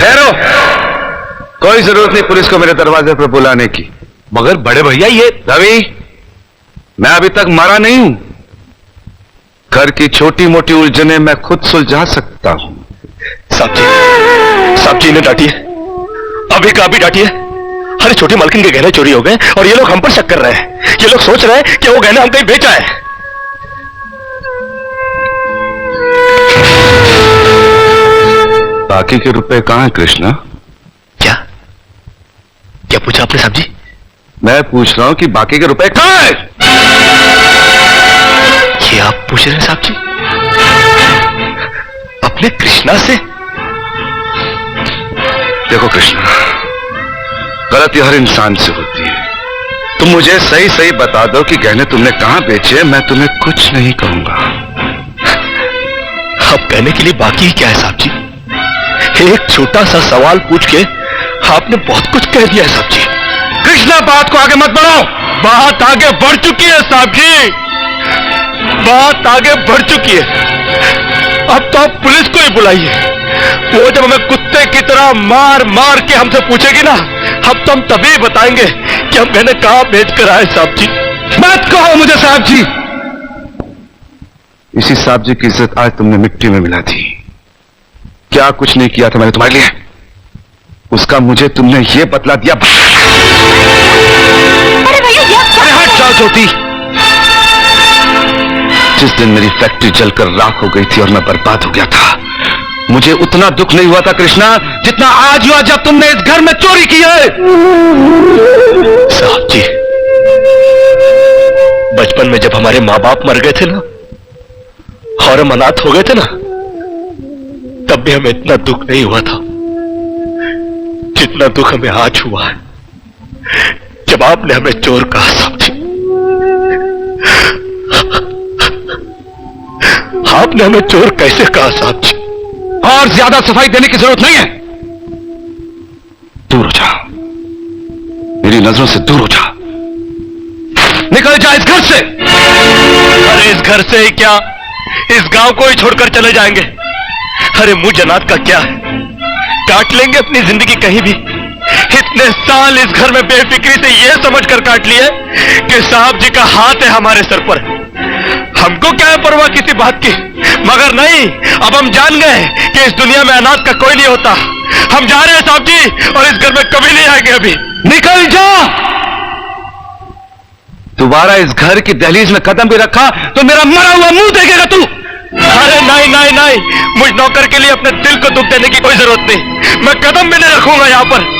ठहरो, कोई जरूरत नहीं पुलिस को मेरे दरवाजे पर बुलाने की। मगर बड़े भैया ये रवि, मैं अभी तक मरा नहीं हूं। घर की छोटी मोटी उलझने मैं खुद सुलझा सकता हूं। साहब जी ने डांटी है, अभी का अभी डांटी है। अरे छोटी मालकिन के गहने चोरी हो गए और ये लोग हम पर शक कर रहे हैं। ये लोग सोच रहे हैं कि वो गहने हम कहीं बेचा है। बाकी के रुपए कहां हैं कृष्णा? क्या क्या पूछा आपने साहब जी? मैं पूछ रहा हूं कि बाकी के रुपए कहां हैं? ये आप पूछ रहे हैं साहब जी अपने कृष्णा से? देखो कृष्णा, गलती हर इंसान से होती है। तुम मुझे सही सही बता दो कि गहने तुमने कहां बेचे, मैं तुम्हें कुछ नहीं कहूंगा। अब कहने के लिए बाकी ही क्या है साहब जी? एक छोटा सा सवाल पूछ के आपने बहुत कुछ कह दिया है साहब जी। कृष्णा, बात को आगे मत बढ़ाओ। बात आगे बढ़ चुकी है साहब जी, बात आगे बढ़ चुकी है। अब तो आप पुलिस को ही बुलाइए। वो जब हमें कुत्ते की तरह मार मार के हमसे पूछेगी ना, अब तो हम तभी बताएंगे कि हम गहने कहां बेच कर आए साहब जी। मत कहो मुझे साहब जी। इसी साहब जी की इज्जत आज तुमने मिट्टी में मिला दी। क्या कुछ नहीं किया था मैंने तुम्हारे लिए, उसका मुझे तुमने ये बतला दिया। अरे हट जाओ ज्योति। जिस दिन मेरी फैक्ट्री जलकर राख हो गई थी और मैं बर्बाद हो गया था, मुझे उतना दुख नहीं हुआ था कृष्णा जितना आज हुआ जब तुमने इस घर में चोरी की है। साहब जी, बचपन में जब हमारे माँ बाप मर गए थे ना और हम अनाथ हो गए थे ना, तब भी हमें इतना दुख नहीं हुआ था जितना दुख हमें आज हुआ है जब आपने हमें चोर कहा साहब जी। आपने हमें चोर कैसे कहा साहब जी? और ज्यादा सफाई देने की जरूरत नहीं है। दूर हो जा, मेरी नजरों से दूर हो जा। निकल जा इस घर से। अरे इस घर से ही क्या, इस गांव को ही छोड़कर चले जाएंगे। अरे मुझ जनात का क्या है, काट लेंगे अपनी जिंदगी कहीं भी। इतने साल इस घर में बेफिक्री से यह समझकर काट लिए कि साहब जी का हाथ है हमारे सर पर। हमको क्या है परवाह किसी बात की, मगर नहीं, अब हम जान गए कि इस दुनिया में अनाथ का कोई नहीं होता। हम जा रहे हैं साहब जी और इस घर में कभी नहीं आएंगे। अभी निकल जा। दोबारा इस घर की दहलीज में कदम भी रखा तो मेरा मरा हुआ मुंह देखेगा तू। अरे नहीं नहीं नहीं, मुझ नौकर के लिए अपने दिल को दुख देने की कोई जरूरत नहीं। मैं कदम भी नहीं रखूंगा यहाँ पर।